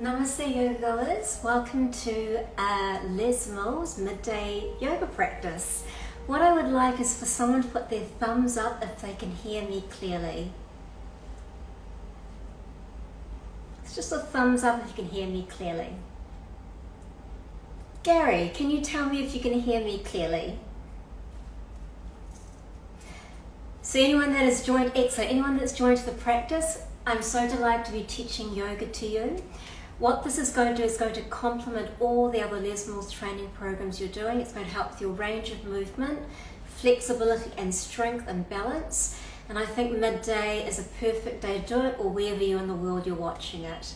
Namaste yoga goers, welcome to Les Mo's midday yoga practice. What I would like is for someone to put their thumbs up if they can hear me clearly. It's just a thumbs up if you can hear me clearly. Gary, can you tell me if you can hear me clearly? So anyone that has joined the practice, I'm so delighted to be teaching yoga to you. What this is going to do is going to complement all the other Les Mills training programs you're doing. It's going to help with your range of movement, flexibility and strength and balance. And I think midday is a perfect day to do it, or wherever you in the world you're watching it.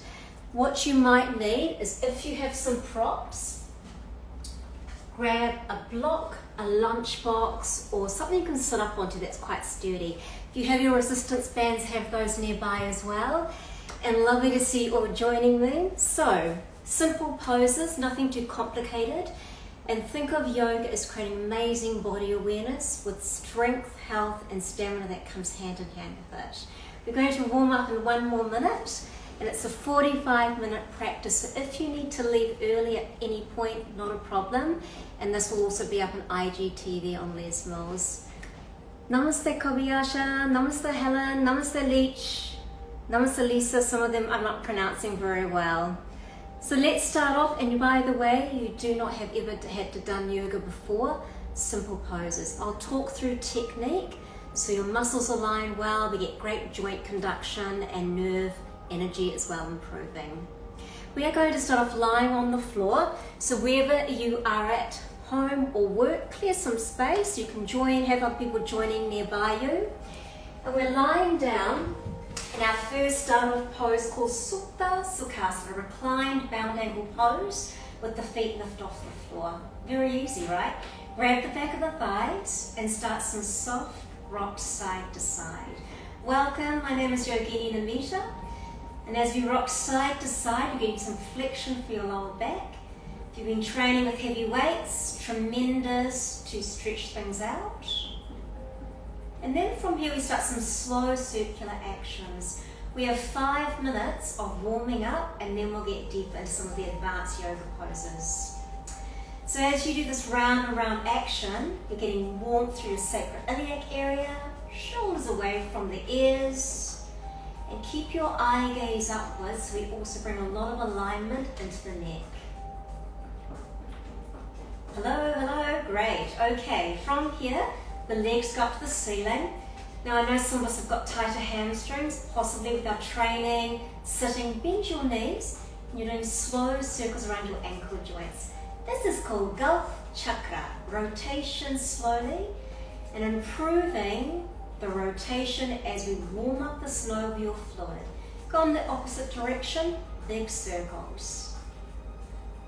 What you might need is, if you have some props, grab a block, a lunchbox, or something you can sit up onto that's quite sturdy. If you have your resistance bands, have those nearby as well. And lovely to see you all joining me. So, simple poses, nothing too complicated. And think of yoga as creating amazing body awareness with strength, health, and stamina that comes hand in hand with it. We're going to warm up in 1 more minute, and it's a 45-minute practice. So if you need to leave early at any point, not a problem. And this will also be up on IGTV on Les Mills. Namaste Kobayasha, Namaste Helen, Namaste Leech. Namaste Lisa, some of them I'm not pronouncing very well. So let's start off, and by the way, you do not have ever had to done yoga before. Simple poses. I'll talk through technique so your muscles align well, we get great joint conduction and nerve energy as well improving. We are going to start off lying on the floor, so wherever you are at home or work, clear some space. You can have other people joining nearby you. And we're lying down in our first start-off pose called Supta Sukhasana, a reclined bound angle pose with the feet lift off the floor. Very easy, right? Grab the back of the thighs and start some soft rocks side to side. Welcome, my name is Yogini Namita, and as we rock side to side, you're getting some flexion for your lower back. If you've been training with heavy weights, tremendous to stretch things out. And then from here we start some slow circular actions. We have 5 minutes of warming up, and then we'll get deeper into some of the advanced yoga poses. So as you do this round and round action, you're getting warmth through your sacroiliac area, shoulders away from the ears, and keep your eye gaze upwards, so we also bring a lot of alignment into the neck. Hello, hello, great. Okay, from here, the legs go up to the ceiling. Now I know some of us have got tighter hamstrings, possibly with our training, sitting, bend your knees, and you're doing slow circles around your ankle joints. This is called Gulf Chakra, rotation slowly, and improving the rotation as we warm up the synovial fluid. Go in the opposite direction, big circles.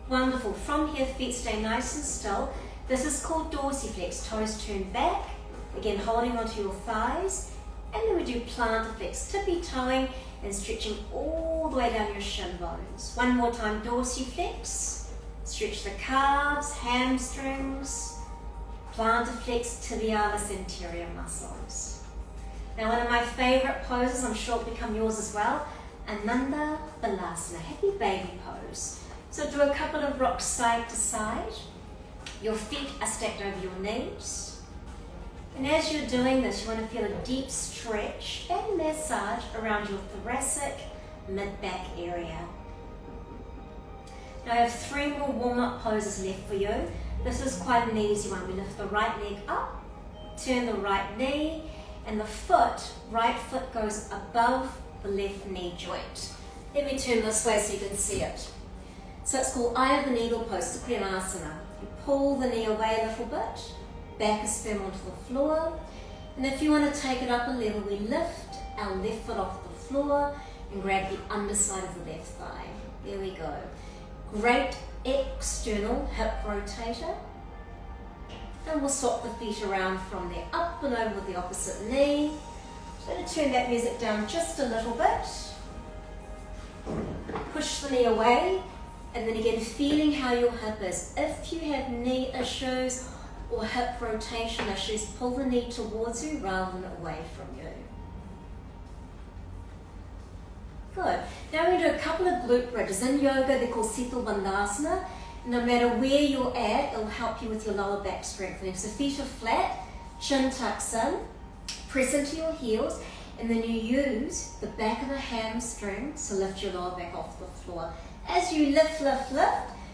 Wonderful, from here feet stay nice and still. This is called dorsiflex, toes turned back, again holding onto your thighs, and then we do plantarflex, tippy toeing and stretching all the way down your shin bones. One more time, dorsiflex, stretch the calves, hamstrings, plantarflex, tibialis anterior muscles. Now one of my favorite poses, I'm sure it'll become yours as well, Ananda Balasana, happy baby pose. So do a couple of rocks side to side. Your feet are stacked over your knees. And as you're doing this, you want to feel a deep stretch and massage around your thoracic, mid-back area. Now I have 3 more warm-up poses left for you. This is quite an easy one. We lift the right leg up, turn the right knee, and the right foot goes above the left knee joint. Let me turn this way so you can see it. So it's called Eye of the Needle pose, Sukhasana. You pull the knee away a little bit, back is firm onto the floor, and if you want to take it up a level, we lift our left foot off the floor and grab the underside of the left thigh. There we go. Great external hip rotator. And we'll swap the feet around from there, up and over with the opposite knee. So I'm going to turn that music down just a little bit. Push the knee away. And then again, feeling how your hip is. If you have knee issues or hip rotation issues, pull the knee towards you rather than away from you. Good. Now we're going to do a couple of glute bridges. In yoga, they're called Sita Bandhasana. No matter where you're at, it'll help you with your lower back strengthening. So feet are flat, chin tucks in, press into your heels, and then you use the back of the hamstrings to lift your lower back off the floor. As you lift,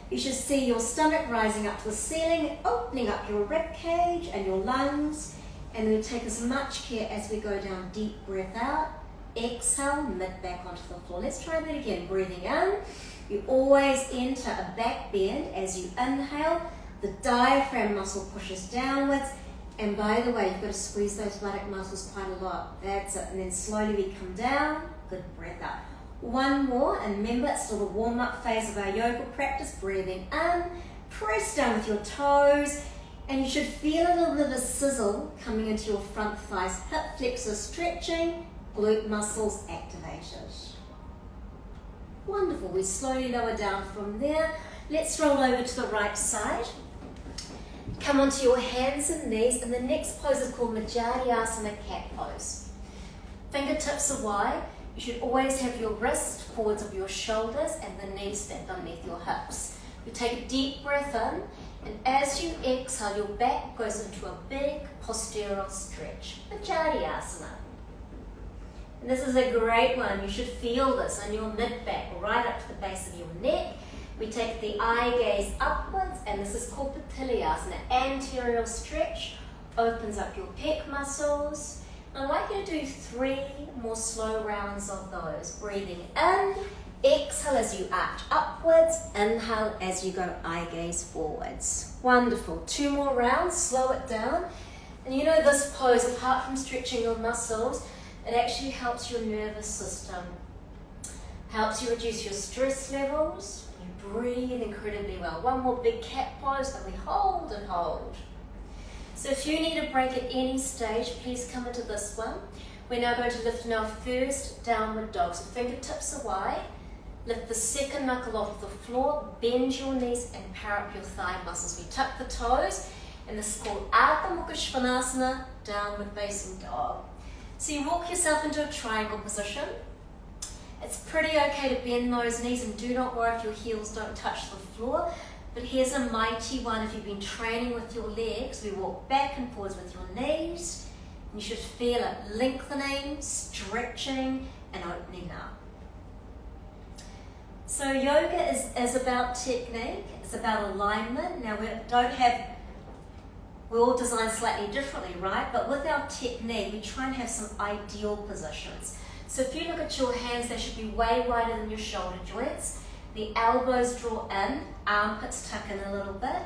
you should see your stomach rising up to the ceiling, opening up your rib cage and your lungs. And then take as much care as we go down. Deep breath out, exhale, mid back onto the floor. Let's try that again. Breathing in, you always enter a back bend. As you inhale, the diaphragm muscle pushes downwards. And by the way, you've got to squeeze those buttock muscles quite a lot. That's it. And then slowly we come down. Good, breath out. One more, and remember, it's still the warm-up phase of our yoga practice. Breathing in, press down with your toes. And you should feel a little bit of a sizzle coming into your front thighs. Hip flexors stretching, glute muscles activated. Wonderful. We slowly lower down from there. Let's roll over to the right side. Come onto your hands and knees, and the next pose is called Majadhyasana cat pose. Fingertips are wide. You should always have your wrists forwards of your shoulders and the knees stacked underneath your hips. You take a deep breath in, and as you exhale, your back goes into a big posterior stretch, Majadhyasana. And this is a great one. You should feel this on your mid-back, right up to the base of your neck. We take the eye gaze upwards, and this is called Patilyasana, anterior stretch, opens up your pec muscles. I'd like you to do 3 more slow rounds of those. Breathing in, exhale as you arch upwards, inhale as you go eye gaze forwards. Wonderful. 2 more rounds, slow it down. And you know this pose, apart from stretching your muscles, it actually helps your nervous system. Helps you reduce your stress levels. You breathe incredibly well. 1 more big cat pose, and we hold and hold. So if you need a break at any stage, please come into this one. We're now going to lift in our first downward dog. So fingertips are wide. Lift the second knuckle off the floor, bend your knees and power up your thigh muscles. We tuck the toes, and this is called Ardha Mukha Svanasana, downward facing dog. So you walk yourself into a triangle position. It's pretty okay to bend those knees, and do not worry if your heels don't touch the floor. But here's a mighty one. If you've been training with your legs, we walk back and forwards with your knees. And you should feel it lengthening, stretching, and opening up. So yoga is about technique. It's about alignment. Now we're all designed slightly differently, right? But with our technique, we try and have some ideal positions. So if you look at your hands, they should be way wider than your shoulder joints. The elbows draw in, armpits tuck in a little bit.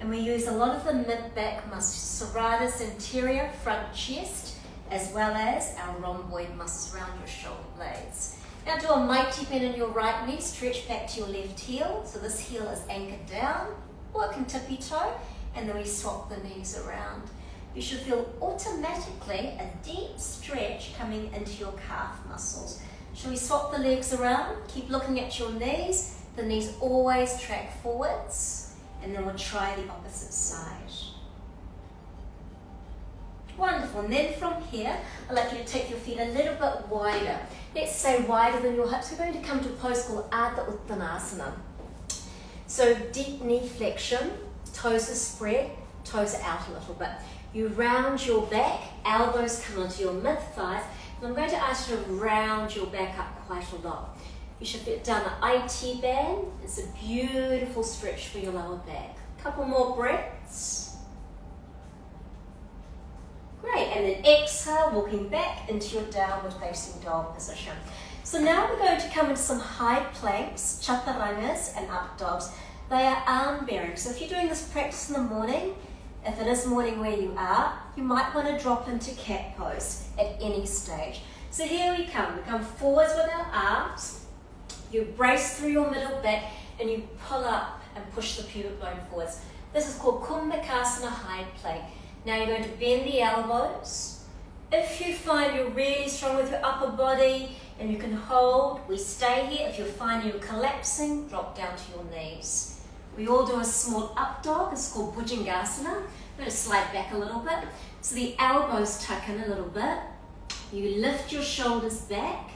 And we use a lot of the mid-back muscles, serratus anterior, front chest, as well as our rhomboid muscles around your shoulder blades. Now do a mighty bend in your right knee, stretch back to your left heel. So this heel is anchored down, or it can tippy toe, and then we swap the knees around. You should feel automatically a deep stretch coming into your calf muscles. Shall we swap the legs around? Keep looking at your knees. The knees always track forwards, and then we'll try the opposite side. Wonderful. And then from here, I'd like you to take your feet a little bit wider. Let's say wider than your hips. We're going to come to a pose called Ardha Uttanasana. So deep knee flexion, toes are spread, toes are out a little bit. You round your back, elbows come onto your mid-thighs, and I'm going to ask you to round your back up quite a lot. You should get down the IT band. It's a beautiful stretch for your lower back. Couple more breaths. Great, and then exhale, walking back into your downward facing dog position. So now we're going to come into some high planks, chaturangas and up dogs. They are arm bearing. So if you're doing this practice in the morning, if it is morning where you are, you might want to drop into cat pose at any stage. So here we come. We come forwards with our arms. You brace through your middle back and you pull up and push the pubic bone forwards. This is called Kumbhakasana high plank. Now you're going to bend the elbows. If you find you're really strong with your upper body and you can hold, we stay here. If you find you're collapsing, drop down to your knees. We all do a small up dog. It's called Bhujangasana. I'm going to slide back a little bit. So the elbows tuck in a little bit. You lift your shoulders back.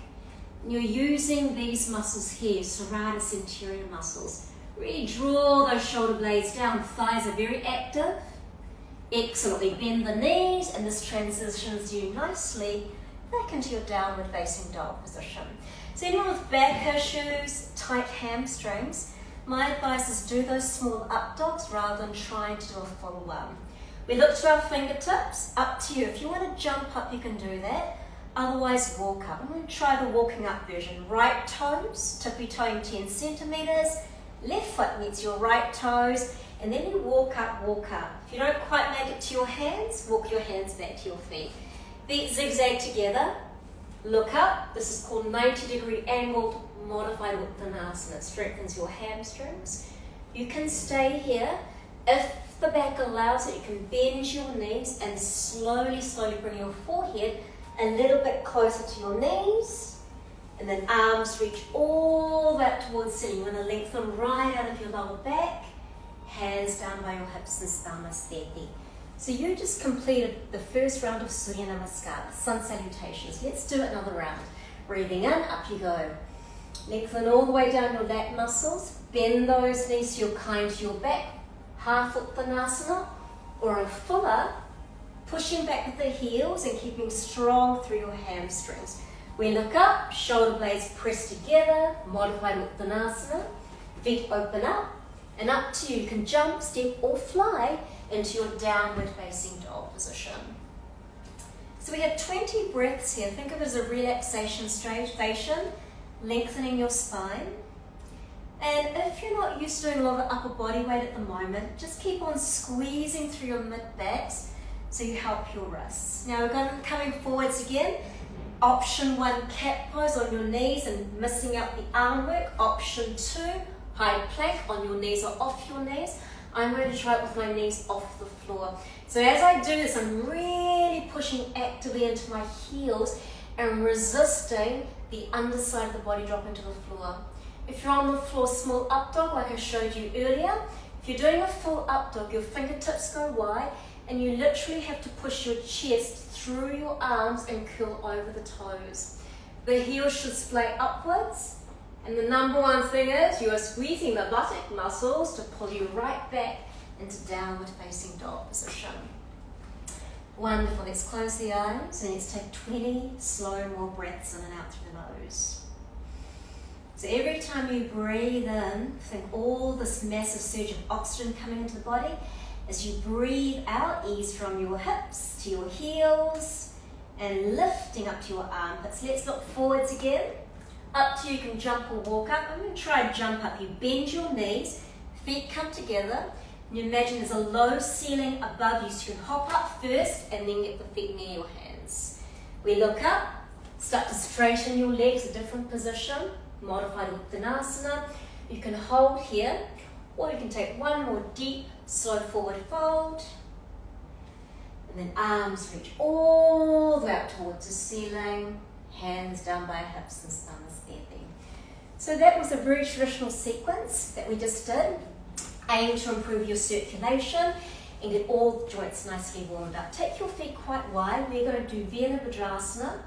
And you're using these muscles here, serratus anterior muscles. Really draw those shoulder blades down. Thighs are very active. Excellently. Bend the knees, and this transitions you nicely back into your downward facing dog position. So anyone with back issues, tight hamstrings, my advice is do those small up dogs rather than trying to do a full one. We look to our fingertips, up to you. If you want to jump up, you can do that. Otherwise, walk up. I'm going to try the walking up version. Right toes, tippy toeing 10 centimeters. Left foot meets your right toes. And then you walk up, walk up. If you don't quite make it to your hands, walk your hands back to your feet. Feet zigzag together. Look up. This is called 90-degree angled modified Uttanasana. It strengthens your hamstrings. You can stay here. If the back allows it, you can bend your knees and slowly bring your forehead a little bit closer to your knees, and then arms reach all the way up towards the ceiling. You want to lengthen right out of your lower back, hands down by your hips and Namaste. So you just completed the first round of Surya Namaskar, sun salutations. Let's do another round. Breathing in, up you go. Lengthen all the way down your lat muscles, bend those knees so you're kind to your back, half Uttanasana, or a fuller, pushing back with the heels and keeping strong through your hamstrings. We look up, shoulder blades press together, modified Uttanasana, feet open up, and up to you. You can jump, step, or fly into your downward facing dog position. So we have 20 breaths here. Think of it as a relaxation station, lengthening your spine. And if you're not used to doing a lot of upper body weight at the moment, just keep on squeezing through your mid-backs so you help your wrists. Now we're coming forwards again. Option 1, cat pose on your knees and missing out the arm work. Option 2, high plank on your knees or off your knees. I'm going to try it with my knees off the floor. So as I do this, I'm really pushing actively into my heels and resisting the underside of the body dropping to the floor. If you're on the floor, small up dog like I showed you earlier. If you're doing a full up dog, your fingertips go wide and you literally have to push your chest through your arms and curl over the toes. The heels should splay upwards, and the number one thing is you are squeezing the buttock muscles to pull you right back into downward facing dog position. Wonderful. Let's close the eyes and let's take 20 slow more breaths in and out through the nose. So every time you breathe in, think all this massive surge of oxygen coming into the body. As you breathe out, ease from your hips to your heels and lifting up to your armpits. Let's look forwards again. Up to you can jump or walk up. I'm going to try a jump up. You bend your knees, feet come together, and you imagine there's a low ceiling above you, so you can hop up first and then get the feet near your hands. We look up, start to straighten your legs, a different position, modified Uttanasana. You can hold here, or you can take one more deep, slow forward fold, and then arms reach all the way up towards the ceiling, hands down by hips and Namaste. So that was a very traditional sequence that we just did, aimed to improve your circulation and get all the joints nicely warmed up. Take your feet quite wide. We're going to do Virabhadrasana,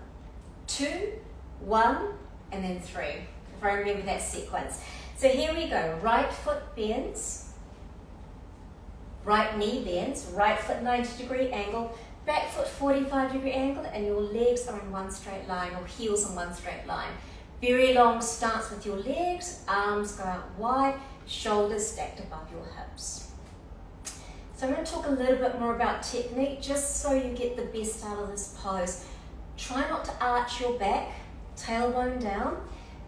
2, 1, and then 3, if I remember that sequence. So here we go. Right foot bends, right knee bends, right foot 90-degree angle, back foot 45-degree angle, and your legs are in one straight line, or heels in one straight line. Very long stance with your legs, arms go out wide, shoulders stacked above your hips. So I'm going to talk a little bit more about technique, just so you get the best out of this pose. Try not to arch your back, tailbone down.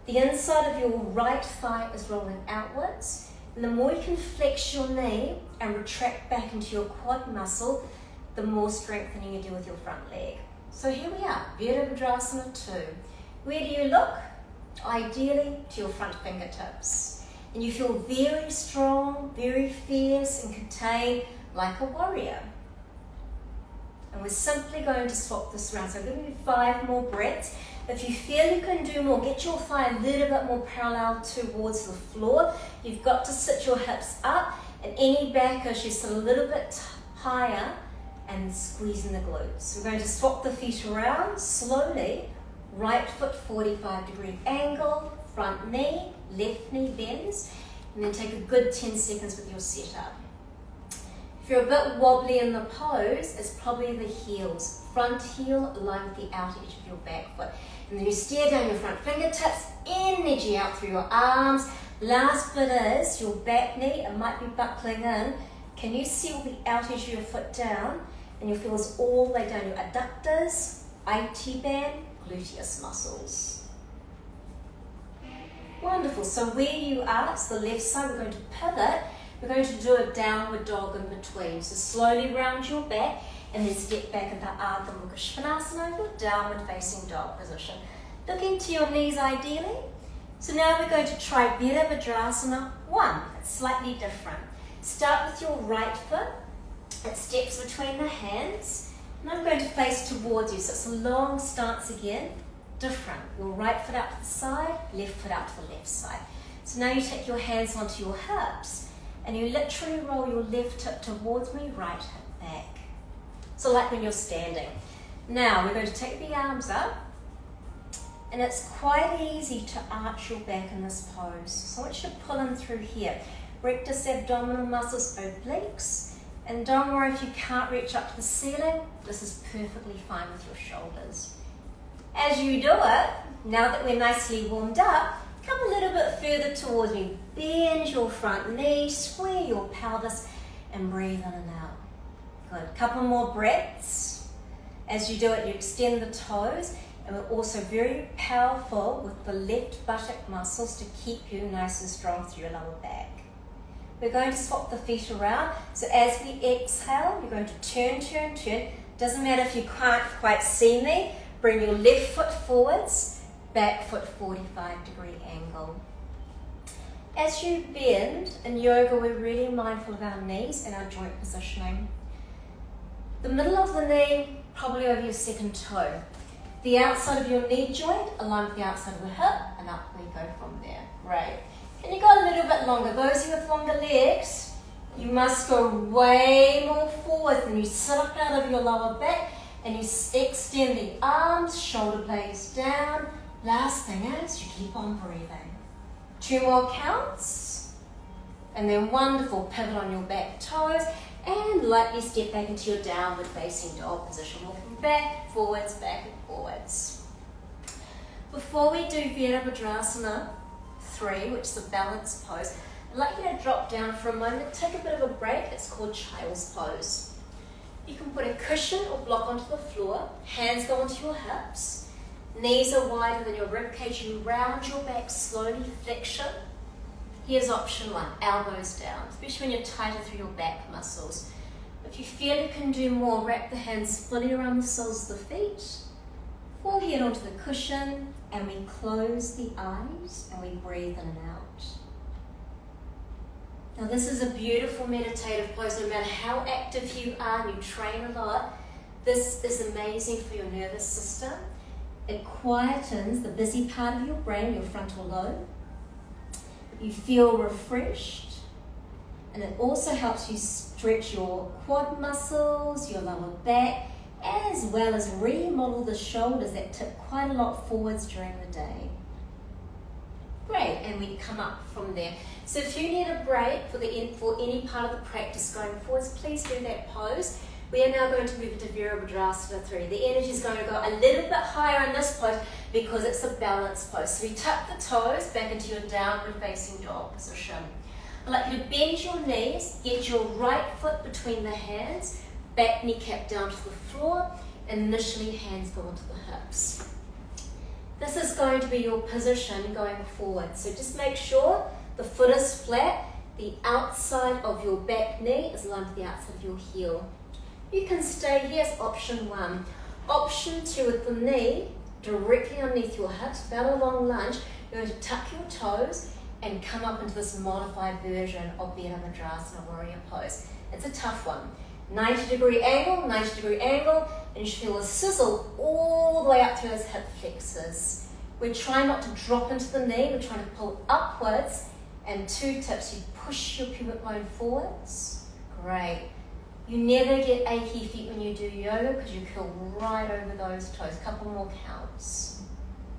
The inside of your right thigh is rolling outwards. And the more you can flex your knee and retract back into your quad muscle, the more strengthening you do with your front leg. So here we are, Virabhadrasana 2. Where do you look? Ideally to your front fingertips. And you feel very strong, very fierce and contained like a warrior. And we're simply going to swap this around. So I'm giving you 5 more breaths. If you feel you can do more, get your thigh a little bit more parallel towards the floor. You've got to sit your hips up, and any back issues sit a little bit higher and squeezing the glutes. We're going to swap the feet around slowly, Right foot 45-degree angle, front knee, left knee bends, and then take a good 10 seconds with your setup. If you're a bit wobbly in the pose, it's probably the heels. Front heel aligned with the outer edge of your back foot. And then you steer down your front fingertips, energy out through your arms. Last bit is your back knee, it might be buckling in. Can you seal the outer edge of your foot down? And your feels all the way down your adductors, IT band, gluteus muscles. Wonderful, so where you are, it's the left side, we're going to pivot. We're going to do a downward dog in between. So slowly round your back and then step back into Ardha Mukha Svanasana, your downward facing dog position. Looking to your knees ideally. So now we're going to try Virabhadrasana 1. It's slightly different. Start with your right foot. It steps between the hands. And I'm going to face towards you. So it's a long stance again. Different. Your right foot out to the side, left foot out to the left side. So now you take your hands onto your hips and you literally roll your left hip towards me, right hip back. So like when you're standing. Now we're going to take the arms up, and it's quite easy to arch your back in this pose. So I want you to pull in through here. Rectus abdominal muscles, obliques, and don't worry if you can't reach up to the ceiling, this is perfectly fine with your shoulders. As you do it, now that we're nicely warmed up, come a little bit further towards me. Bend your front knee, square your pelvis, and breathe in and out. Good. Couple more breaths. As you do it, you extend the toes, and we're also very powerful with the left buttock muscles to keep you nice and strong through your lower back. We're going to swap the feet around. So as we exhale, you're going to turn, turn, turn. Doesn't matter if you can't quite see me. Bring your left foot forwards, back foot 45-degree angle. As you bend, in yoga we're really mindful of our knees and our joint positioning. The middle of the knee, probably over your second toe. The outside of your knee joint, align with the outside of the hip, and up we go from there. Great. Can you go a little bit longer? Those of you with longer legs, you must go way more forward and you sit up out of your lower back and you extend the arms, shoulder blades down. Last thing is you keep on breathing. 2 more counts. And then wonderful, pivot on your back toes and lightly step back into your downward facing dog position. Walking back and forwards. Before we do Virabhadrasana 3, which is a balance pose, I'd like you to drop down for a moment, take a bit of a break. It's called child's pose. You can put a cushion or block onto the floor, hands go onto your hips, knees are wider than your rib cage, you round your back slowly, flexion. Here's option 1, elbows down, especially when you're tighter through your back muscles. If you feel you can do more, wrap the hands fully around the soles of the feet, forehead onto the cushion, and we close the eyes and we breathe in and out. Now this is a beautiful meditative pose. No matter how active you are and you train a lot, this is amazing for your nervous system. It quietens the busy part of your brain, your frontal lobe. You feel refreshed, and it also helps you stretch your quad muscles, your lower back, as well as remodel the shoulders that tip quite a lot forwards during the day. Great, and we come up from there. So if you need a break for any part of the practice going forwards, please do that pose. We are now going to move into Virabhadrasana 3. The energy is going to go a little bit higher in this pose because it's a balance pose. So we tuck the toes back into your downward facing dog position. I'd like you to bend your knees, get your right foot between the hands, back kneecap down to the floor, and initially hands go onto the hips. This is going to be your position going forward. So just make sure the foot is flat, the outside of your back knee is aligned with the outside of your heel. You can stay here as option 1. Option 2, with the knee directly underneath your hips, about a long lunge, you're going to tuck your toes and come up into this modified version of Virabhadrasana warrior pose. It's a tough one. 90-degree angle, and you should feel a sizzle all the way up through those hip flexors. We're trying not to drop into the knee, we're trying to pull upwards, and 2 tips, you push your pubic bone forwards. Great. You never get achy feet when you do yoga because you curl right over those toes. Couple more counts.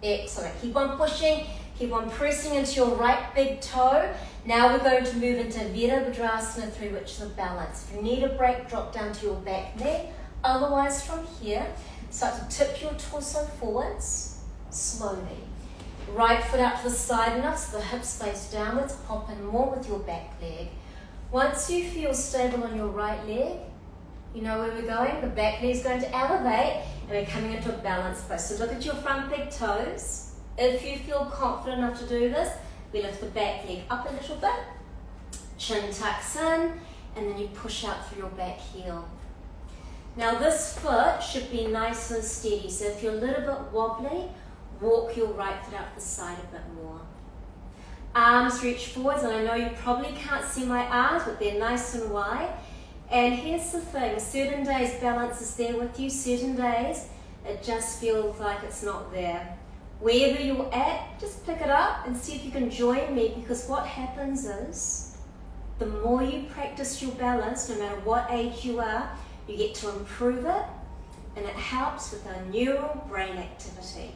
Excellent. Keep on pushing, keep on pressing into your right big toe. Now we're going to move into Virabhadrasana 3, which is a balance. If you need a break, drop down to your back knee. Otherwise, from here, start to tip your torso forwards, slowly. Right foot out to the side enough so the hips face downwards. Hop in more with your back leg. Once you feel stable on your right leg, you know where we're going. The back knee is going to elevate and we're coming into a balanced pose. So look at your front big toes. If you feel confident enough to do this, we lift the back leg up a little bit. Chin tucks in and then you push out through your back heel. Now this foot should be nice and steady. So if you're a little bit wobbly, walk your right foot out the side a bit more. Arms reach forwards, and I know you probably can't see my arms, but they're nice and wide. And here's the thing, certain days balance is there with you, certain days it just feels like it's not there. Wherever you're at, just pick it up and see if you can join me, because what happens is, the more you practice your balance, no matter what age you are, you get to improve it, and it helps with our neural brain activity.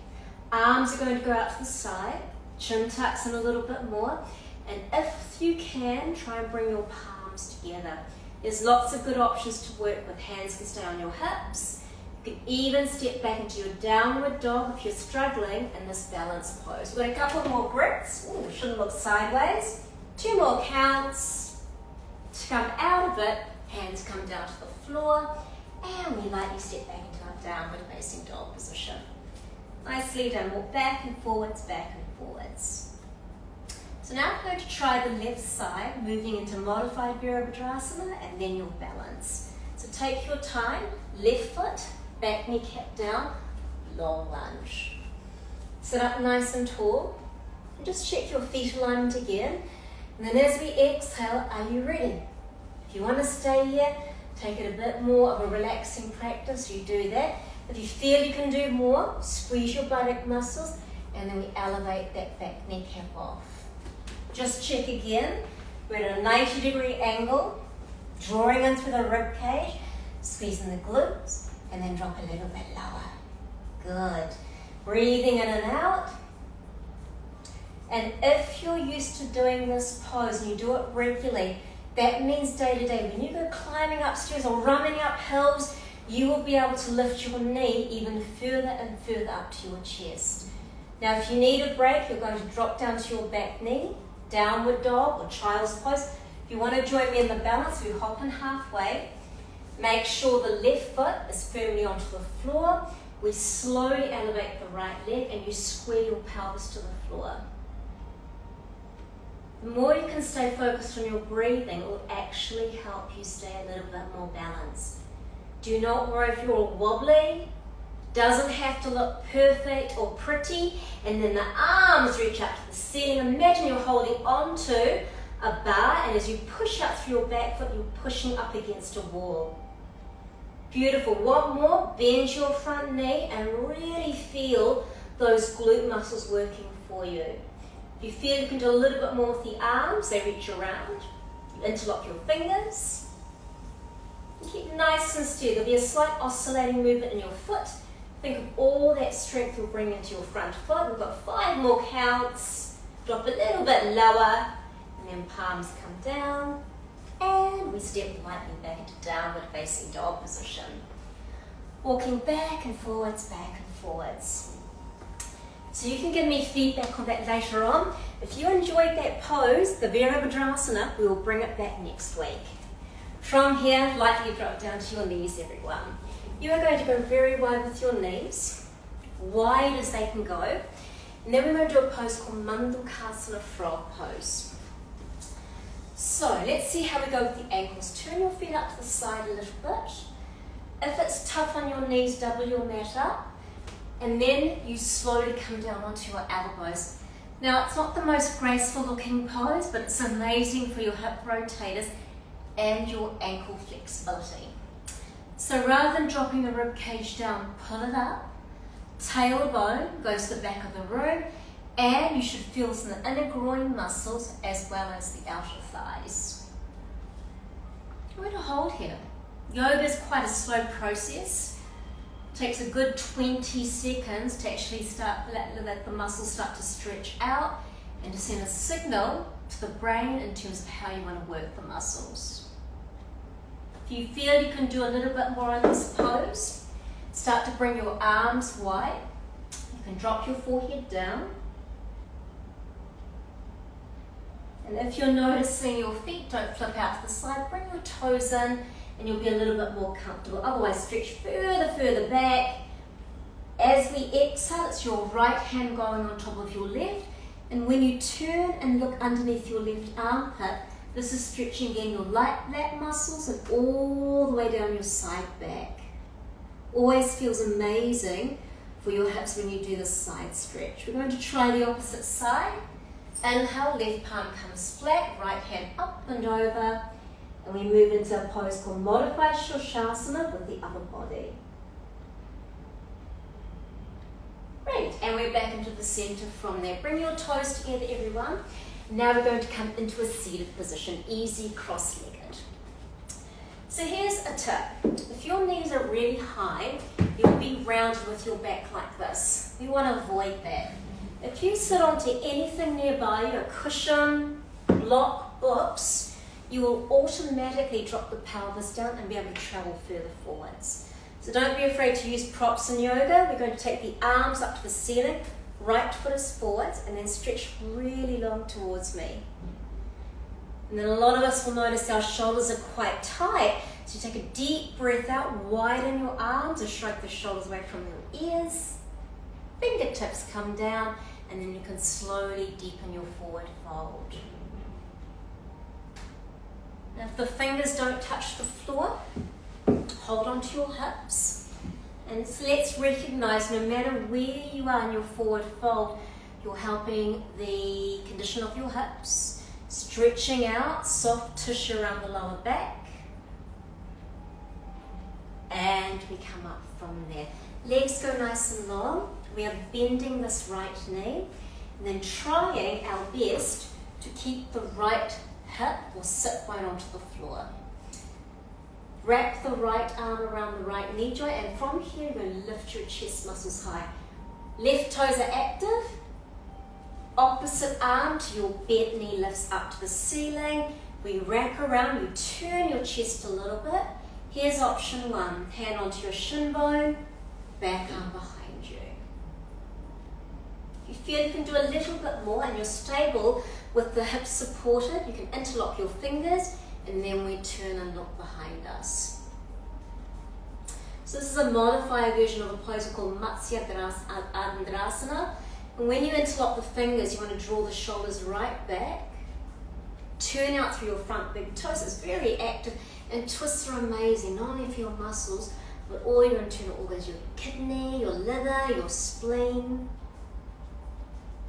Arms are going to go out to the side, chin tucks in a little bit more, and if you can, try and bring your palms together. There's lots of good options to work with. Hands can stay on your hips. You can even step back into your downward dog if you're struggling in this balanced pose. We've got a couple more breaths. Ooh, shouldn't look sideways. 2 more counts. To come out of it, hands come down to the floor, and we lightly step back into our downward facing dog position. Nicely done. Walk back and forwards, back and forwards. So now I'm going to try the left side, moving into modified Virabhadrasana and then your balance. So take your time, left foot, back knee cap down, long lunge. Sit up nice and tall, and just check your feet alignment again. And then as we exhale, are you ready? If you want to stay here, take it a bit more of a relaxing practice, you do that. If you feel you can do more, squeeze your buttock muscles, and then we elevate that back knee cap off. Just check again. We're at a 90-degree angle, drawing in through the rib cage, squeezing the glutes, and then drop a little bit lower. Good. Breathing in and out. And if you're used to doing this pose and you do it regularly, that means day to day, when you go climbing upstairs or running up hills, you will be able to lift your knee even further and further up to your chest. Now, if you need a break, you're going to drop down to your back knee, downward dog or child's pose. If you want to join me in the balance, we hop in halfway. Make sure the left foot is firmly onto the floor. We slowly elevate the right leg and you square your pelvis to the floor. The more you can stay focused on your breathing, it will actually help you stay a little bit more balanced. Do not worry if you're all wobbly. Doesn't have to look perfect or pretty. And then the arms reach up to the ceiling. Imagine you're holding onto a bar, and as you push up through your back foot, you're pushing up against a wall. Beautiful. One more. Bend your front knee and really feel those glute muscles working for you. If you feel you can do a little bit more with the arms, they reach around. You interlock your fingers. Keep nice and steady. There'll be a slight oscillating movement in your foot. Think of all that strength you'll bring into your front foot. We've got 5 more counts. Drop a little bit lower, and then palms come down, and we step lightly back into downward facing dog position. Walking back and forwards, back and forwards. So you can give me feedback on that later on. If you enjoyed that pose, the Virabhadrasana, we will bring it back next week. From here, lightly drop down to your knees, everyone. You are going to go very wide with your knees, wide as they can go. And then we're going to do a pose called Mandukasana frog pose. So let's see how we go with the ankles. Turn your feet up to the side a little bit. If it's tough on your knees, double your mat up. And then you slowly come down onto your elbows. Now, it's not the most graceful looking pose, but it's amazing for your hip rotators and your ankle flexibility. So rather than dropping the rib cage down, pull it up. Tailbone goes to the back of the room, and you should feel this in the inner groin muscles as well as the outer thighs. We're going to hold here. Yoga is quite a slow process. Takes a good 20 seconds to actually let the muscles start to stretch out and to send a signal to the brain in terms of how you want to work the muscles. If you feel you can do a little bit more in this pose, start to bring your arms wide. You can drop your forehead down. And if you're noticing your feet don't flip out to the side, bring your toes in and you'll be a little bit more comfortable. Otherwise, stretch further back. As we exhale, it's your right hand going on top of your left. And when you turn and look underneath your left armpit, this is stretching again your lat muscles and all the way down your side back. Always feels amazing for your hips when you do this side stretch. We're going to try the opposite side. Inhale, left palm comes flat, right hand up and over. And we move into a pose called Modified Shirshasana with the upper body. Great, and we're back into the center from there. Bring your toes together, everyone. Now we're going to come into a seated position, easy cross-legged. So here's a tip. If your knees are really high, you'll be rounded with your back like this. We want to avoid that. If you sit onto anything nearby, a cushion, block, books, you will automatically drop the pelvis down and be able to travel further forwards. So don't be afraid to use props in yoga. We're going to take the arms up to the ceiling, right foot is forwards, and then stretch really long towards me. And then a lot of us will notice our shoulders are quite tight. So you take a deep breath out, widen your arms and shrug the shoulders away from your ears. Fingertips come down, and then you can slowly deepen your forward fold. Now, if the fingers don't touch the floor, hold on to your hips. And so let's recognize no matter where you are in your forward fold, you're helping the condition of your hips, stretching out soft tissue around the lower back. And we come up from there. Legs go nice and long. We are bending this right knee and then trying our best to keep the right hip or sit bone onto the floor. Wrap the right arm around the right knee joint, and from here you're going to lift your chest muscles high. Left toes are active. Opposite arm to your bent knee lifts up to the ceiling. We wrap around, you turn your chest a little bit. Here's option one. Hand onto your shin bone, back arm behind you. If you feel you can do a little bit more and you're stable with the hips supported, you can interlock your fingers and then we turn and look behind us. So this is a modified version of a pose called Matsya Andrasana. And when you interlock the fingers, you want to draw the shoulders right back, turn out through your front big toes. It's very active, and twists are amazing, not only for your muscles, but all your internal organs, your kidney, your liver, your spleen.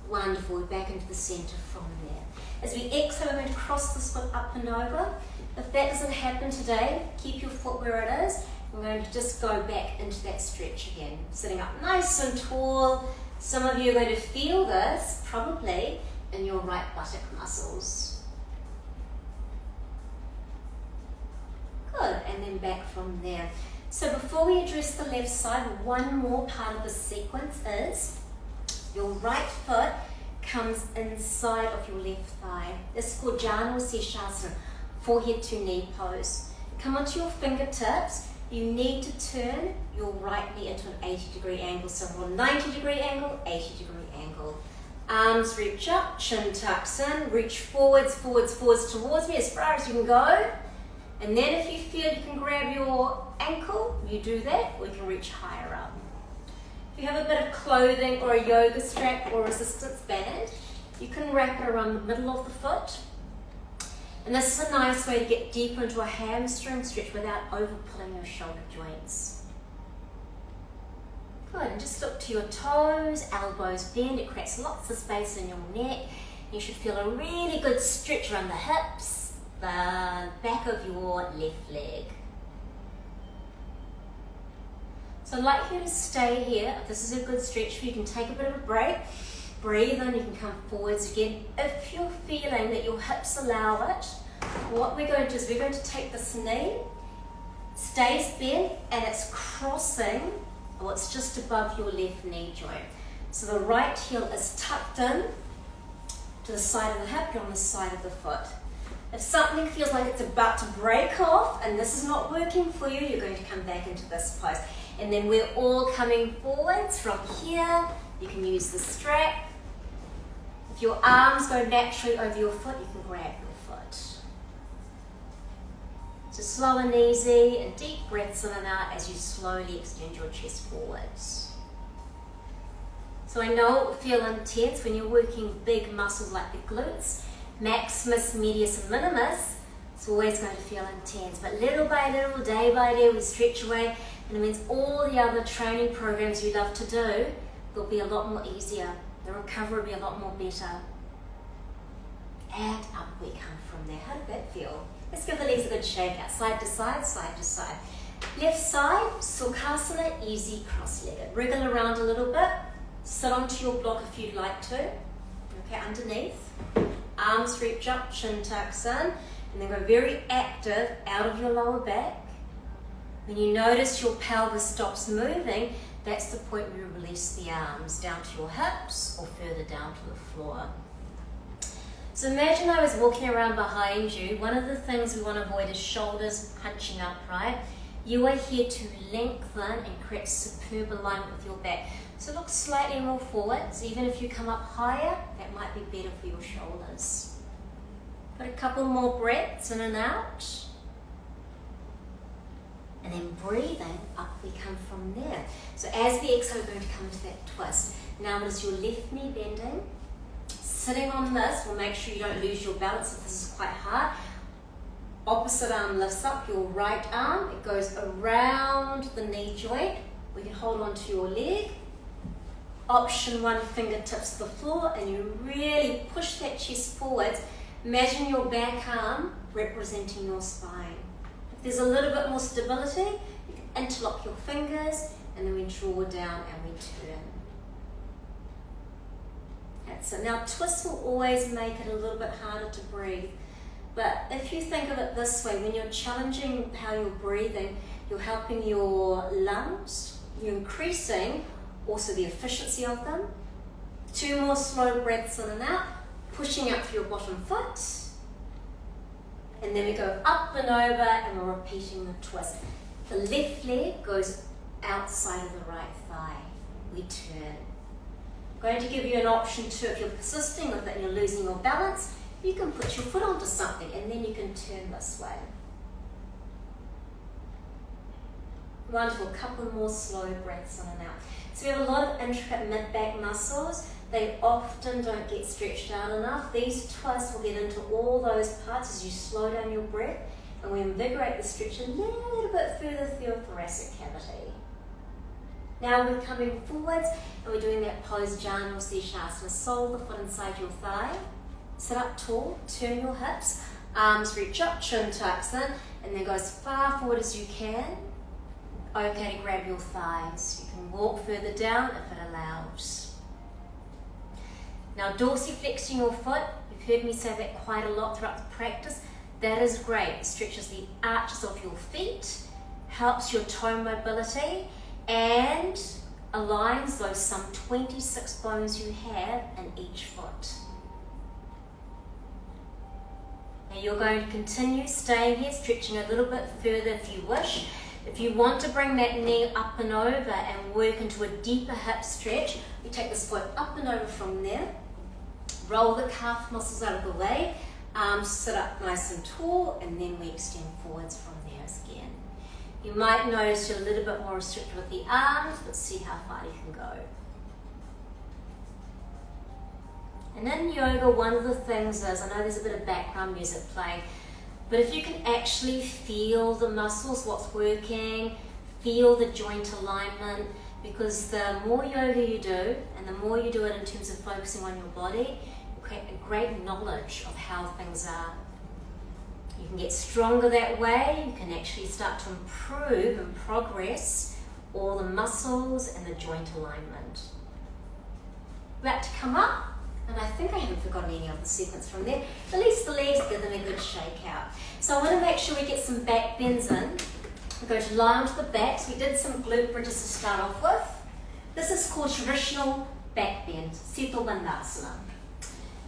Wonderful, we're back into the center from there. As we exhale, we're going to cross this foot up and over. If that doesn't happen today, keep your foot where it is. We're going to just go back into that stretch again. Sitting up nice and tall. Some of you are going to feel this, probably, in your right buttock muscles. Good, and then back from there. So before we address the left side, one more part of the sequence is your right foot comes inside of your left thigh. This is called Janu Sirsasana, forehead to knee pose. Come onto your fingertips. You need to turn your right knee into an 80-degree angle. So we're on 90-degree angle, 80-degree angle. Arms reach up, chin tucks in, reach forwards towards me as far as you can go. And then if you feel you can grab your ankle, you do that, or you can reach higher up. If you have a bit of clothing or a yoga strap or resistance band, you can wrap it around the middle of the foot. And this is a nice way to get deeper into a hamstring stretch without over-pulling your shoulder joints. Good, and just look to your toes, elbows bend. It creates lots of space in your neck. You should feel a really good stretch around the hips, the back of your left leg. So I'd like you to stay here. If this is a good stretch for you, you can take a bit of a break. Breathe in, you can come forwards again. If you're feeling that your hips allow it, what we're going to do is we're going to take this knee, stays bent, and it's crossing or it's just above your left knee joint. So the right heel is tucked in to the side of the hip, you're on the side of the foot. If something feels like it's about to break off and this is not working for you, you're going to come back into this pose. And then we're all coming forwards from here. You can use the strap. If your arms go naturally over your foot, you can grab your foot. So slow and easy, and deep breaths in and out as you slowly extend your chest forwards. So I know it will feel intense when you're working big muscles like the glutes, maximus, medius and minimus. It's always going to feel intense, but little by little, day by day, we stretch away, and it means all the other training programs you love to do will be a lot more easier. The recovery will be a lot more better. And up we come from there. How did that feel? Let's give the legs a good shake out, side to side, side to side. Left side, Sukhasana, easy cross-legged. Wriggle around a little bit. Sit onto your block if you'd like to. Okay, underneath. Arms reach up, chin tucks in, and then go very active out of your lower back. When you notice your pelvis stops moving, that's the point where you release the arms down to your hips or further down to the floor. So imagine I was walking around behind you. One of the things we want to avoid is shoulders punching upright. You are here to lengthen and create superb alignment with your back. So look slightly more forwards. Even if you come up higher, that might be better for your shoulders. Put a couple more breaths in and out. And then breathing, up we come from there. So as we exhale, we're going to come into that twist. Now notice your left knee bending. Sitting on this will make sure you don't lose your balance if this is quite hard. Opposite arm lifts up, your right arm, it goes around the knee joint. We can hold on to your leg. Option one, fingertips to the floor, and you really push that chest forwards. Imagine your back arm representing your spine. If there's a little bit more stability, you can interlock your fingers, and then we draw down and we turn. That's it. Now twists will always make it a little bit harder to breathe. But if you think of it this way, when you're challenging how you're breathing, you're helping your lungs, you're increasing also the efficiency of them. 2 more slow breaths in and out, pushing up through your bottom foot. And then we go up and over and we're repeating the twist. The left leg goes outside of the right thigh. We turn. I'm going to give you an option too. If you're persisting with it and you're losing your balance, you can put your foot onto something and then you can turn this way. Wonderful, couple more slow breaths in and out. So we have a lot of intricate mid-back muscles. They often don't get stretched out enough. These twists will get into all those parts as you slow down your breath, and we invigorate the stretch a little bit further through your thoracic cavity. Now we're coming forwards and we're doing that pose Janu or Sirsasana. Sole the foot inside your thigh. Sit up tall, turn your hips, arms reach up, chin tucks in, and then go as far forward as you can. Okay to grab your thighs. You can walk further down if it allows. Now dorsiflexing your foot, you've heard me say that quite a lot throughout the practice. That is great. It stretches the arches of your feet, helps your toe mobility, and aligns those some 26 bones you have in each foot. Now you're going to continue staying here, stretching a little bit further if you wish. If you want to bring that knee up and over and work into a deeper hip stretch, you take this foot up and over from there, roll the calf muscles out of the way, arms sit up nice and tall, and then we extend forwards from there again. You might notice you're a little bit more restricted with the arms, but see how far you can go. And in yoga, one of the things is, I know there's a bit of background music playing, but if you can actually feel the muscles, what's working, feel the joint alignment, because the more yoga you do, and the more you do it in terms of focusing on your body, you create a great knowledge of how things are. You can get stronger that way, you can actually start to improve and progress all the muscles and the joint alignment. About to come up. And I think I haven't forgotten any of the sequence from there. At least the legs, give them a good shake out. So I want to make sure we get some back bends in. We're going to lie onto the back. So we did some glute bridges to start off with. This is called traditional back bend, Sita Bandhasana.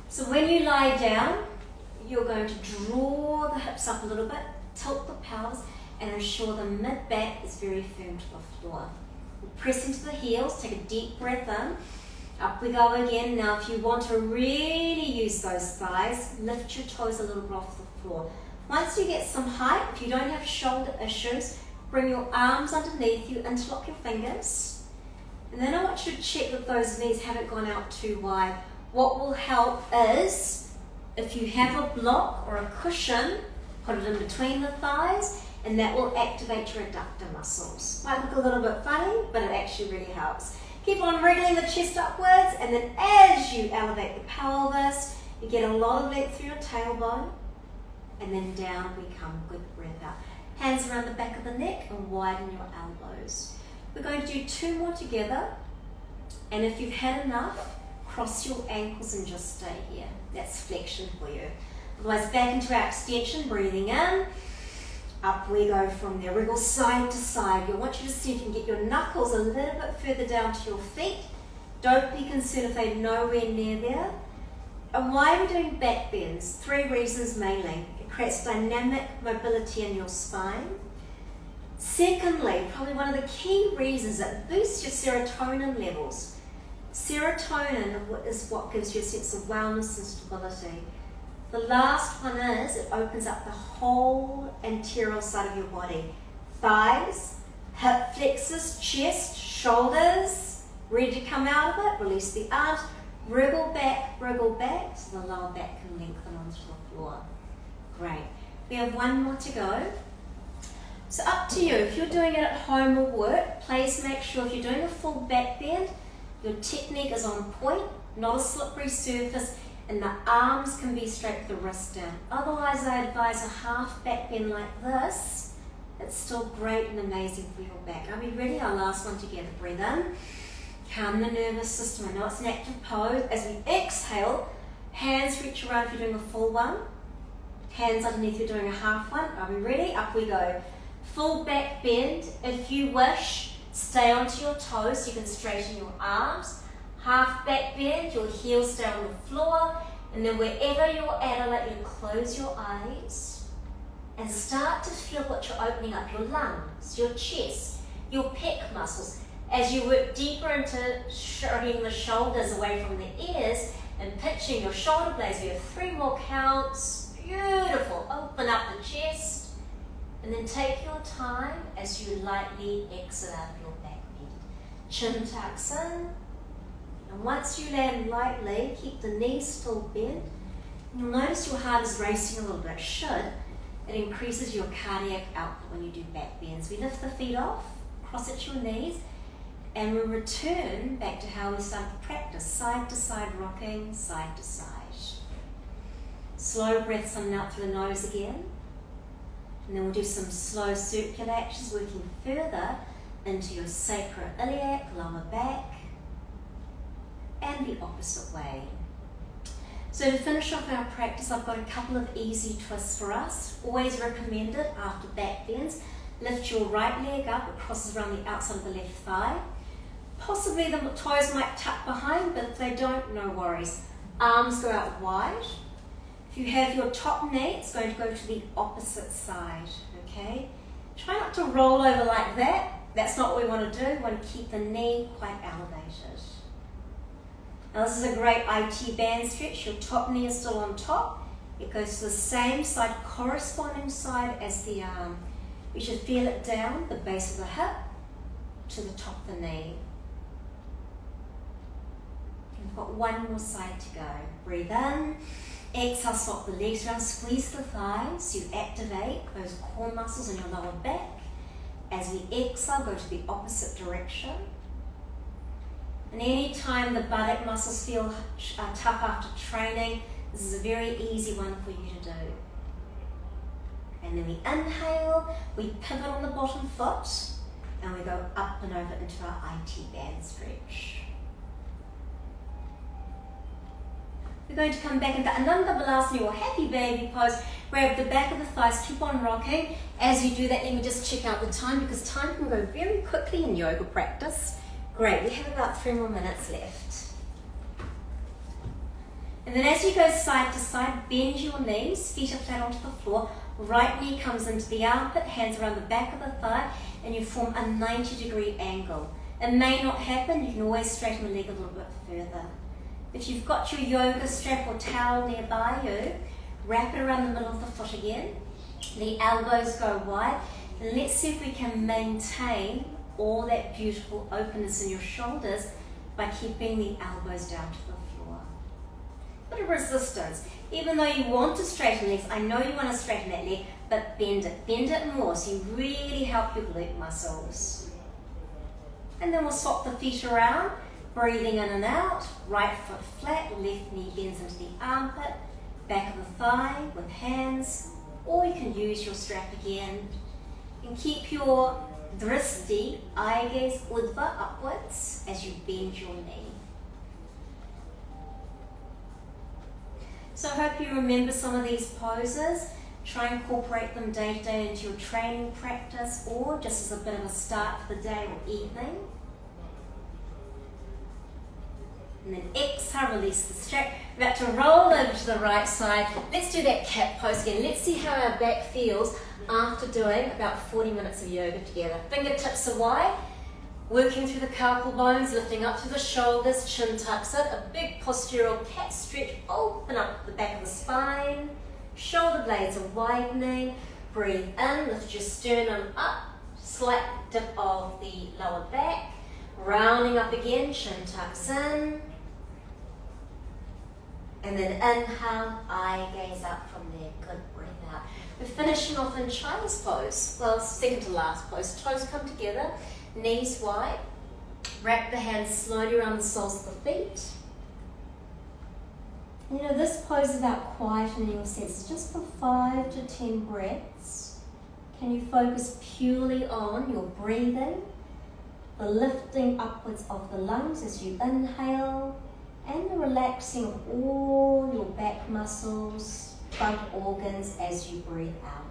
So when you lie down, you're going to draw the hips up a little bit, tilt the pelvis, and ensure the mid-back is very firm to the floor. We'll press into the heels, take a deep breath in. Up we go again. Now if you want to really use those thighs, lift your toes a little bit off the floor. Once you get some height, if you don't have shoulder issues, bring your arms underneath you, interlock your fingers. And then I want you to check that those knees haven't gone out too wide. What will help is, if you have a block or a cushion, put it in between the thighs, and that will activate your adductor muscles. Might look a little bit funny, but it actually really helps. Keep on wriggling the chest upwards, and then as you elevate the pelvis, you get a lot of length through your tailbone, and then down we come. Good breath out. Hands around the back of the neck and widen your elbows. We're going to do 2 more together, and if you've had enough, cross your ankles and just stay here. That's flexion for you. Otherwise, back into our extension, breathing in. Up we go from there. Wriggle side to side. I want you to see if you can get your knuckles a little bit further down to your feet. Don't be concerned if they're nowhere near there. And why are we doing back bends? 3 reasons mainly. It creates dynamic mobility in your spine. Secondly, probably one of the key reasons, it boosts your serotonin levels. Serotonin is what gives you a sense of wellness and stability. The last one is, it opens up the whole anterior side of your body. Thighs, hip flexors, chest, shoulders, ready to come out of it, release the arms, wriggle back, so the lower back can lengthen onto the floor. Great. We have 1 more to go. So up to you, if you're doing it at home or work, please make sure if you're doing a full back bend, your technique is on point, not a slippery surface, and the arms can be straight with the wrist down. Otherwise, I advise a half back bend like this. It's still great and amazing for your back. Are we ready? Our last one together. Breathe in. Calm the nervous system. I know it's an active pose. As we exhale, hands reach around if you're doing a full one. Hands underneath if you're doing a half one. Are we ready? Up we go. Full back bend. If you wish, stay onto your toes so you can straighten your arms. Half back bend, your heels stay on the floor, and then wherever you're at, I'll let you close your eyes and start to feel what you're opening up, your lungs, your chest, your pec muscles. As you work deeper into shrugging the shoulders away from the ears and pitching your shoulder blades, we have 3 more counts. Beautiful. Open up the chest, and then take your time as you lightly exit out of your back bend. Chin tucks in. And once you land lightly, keep the knees still bent. You'll notice your heart is racing a little bit. It should. It increases your cardiac output when you do back bends. We lift the feet off, cross at your knees, and we return back to how we started the practice. Side to side rocking, side to side. Slow breaths in and out through the nose again. And then we'll do some slow circular actions, working further into your sacroiliac, lower back, and the opposite way. So to finish off our practice, I've got a couple of easy twists for us. Always recommended after back bends. Lift your right leg up, it crosses around the outside of the left thigh. Possibly the toes might tuck behind, but if they don't, no worries. Arms go out wide. If you have your top knee, it's going to go to the opposite side, okay? Try not to roll over like that. That's not what we want to do. We want to keep the knee quite elevated. Now this is a great IT band stretch. Your top knee is still on top. It goes to the same side, corresponding side as the arm. You should feel it down the base of the hip to the top of the knee. We've got 1 more side to go. Breathe in. Exhale, swap the legs around, squeeze the thighs. You activate those core muscles in your lower back. As we exhale, go to the opposite direction. And any time the buttock muscles feel tough after training, this is a very easy one for you to do. And then we inhale, we pivot on the bottom foot, and we go up and over into our IT band stretch. We're going to come back into another Balasana or happy baby pose. Grab the back of the thighs, keep on rocking. As you do that, let me just check out the time because time can go very quickly in yoga practice. Great, we have about 3 more minutes left. And then as you go side to side, bend your knees, feet are flat onto the floor. Right knee comes into the armpit, hands around the back of the thigh, and you form a 90-degree angle. It may not happen, you can always straighten the leg a little bit further. If you've got your yoga strap or towel nearby you, wrap it around the middle of the foot again. The elbows go wide, and let's see if we can maintain all that beautiful openness in your shoulders by keeping the elbows down to the floor. Bit of resistance. Even though you want to straighten legs, I know you want to straighten that leg, but bend it more so you really help your glute muscles. And then we'll swap the feet around, breathing in and out, right foot flat, left knee bends into the armpit, back of the thigh with hands, or you can use your strap again. And keep your dristi, eye gaze urdhva upwards as you bend your knee. So I hope you remember some of these poses. Try and incorporate them day to day into your training practice or just as a bit of a start for the day or evening. And then exhale, release the strap. We're about to roll over to the right side. Let's do that cat pose again. Let's see how our back feels after doing about 40 minutes of yoga together. Fingertips are wide. Working through the carpal bones, lifting up through the shoulders, chin tucks in, a big postural cat stretch, open up the back of the spine, shoulder blades are widening, breathe in, lift your sternum up, slight dip of the lower back, rounding up again, chin tucks in, and then inhale, eye gaze up from there, good, breathe out. We're finishing off in child's pose, well second to last pose, toes come together, knees wide, wrap the hands slowly around the soles of the feet. You know, this pose is about quietening your senses, just for 5 to 10 breaths. Can you focus purely on your breathing, the lifting upwards of the lungs as you inhale, and the relaxing of all your back muscles, front organs as you breathe out.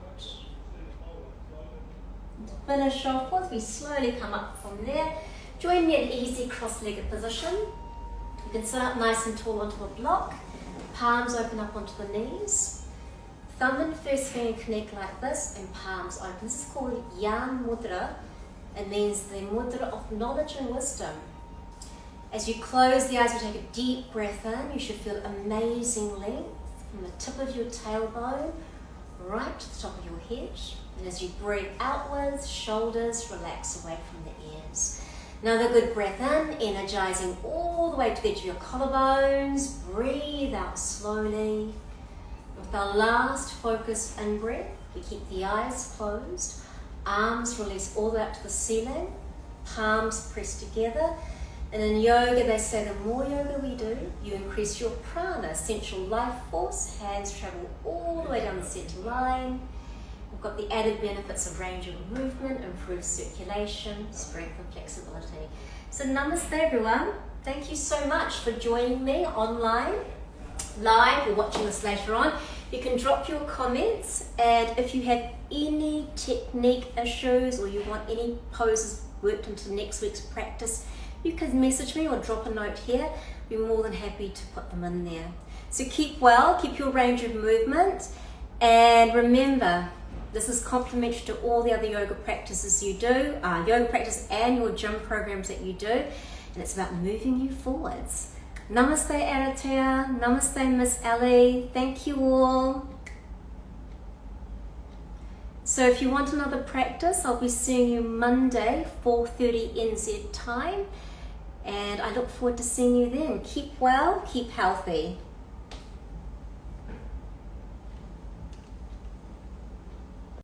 To finish off with, we slowly come up from there. Join me in easy cross-legged position. You can sit up nice and tall onto a block. Palms open up onto the knees. Thumb and first finger connect like this and palms open. This is called Yan Mudra. It means the mudra of knowledge and wisdom. As you close the eyes, we take a deep breath in. You should feel amazing length from the tip of your tailbone right to the top of your head. And as you breathe outwards, shoulders relax away from the ears. Another good breath in, energizing all the way to the edge of your collarbones. Breathe out slowly. With our last focused in breath, we keep the eyes closed. Arms release all the way up to the ceiling. Palms press together. And in yoga, they say the more yoga we do, you increase your prana, essential life force. Hands travel all the way down the center line. We've got the added benefits of range of movement, improved circulation, strength and flexibility. So namaste everyone. Thank you so much for joining me online, live, or watching this later on. You can drop your comments, and if you have any technique issues or you want any poses worked into next week's practice, you can message me or drop a note here. I'll be more than happy to put them in there. So keep well, keep your range of movement, and remember, this is complementary to all the other yoga practices you do, yoga practice and your gym programs that you do, and it's about moving you forwards. Namaste Aratea, Namaste Miss Ellie, thank you all. So if you want another practice, I'll be seeing you Monday, 4:30 NZ time, and I look forward to seeing you then. Keep well, keep healthy.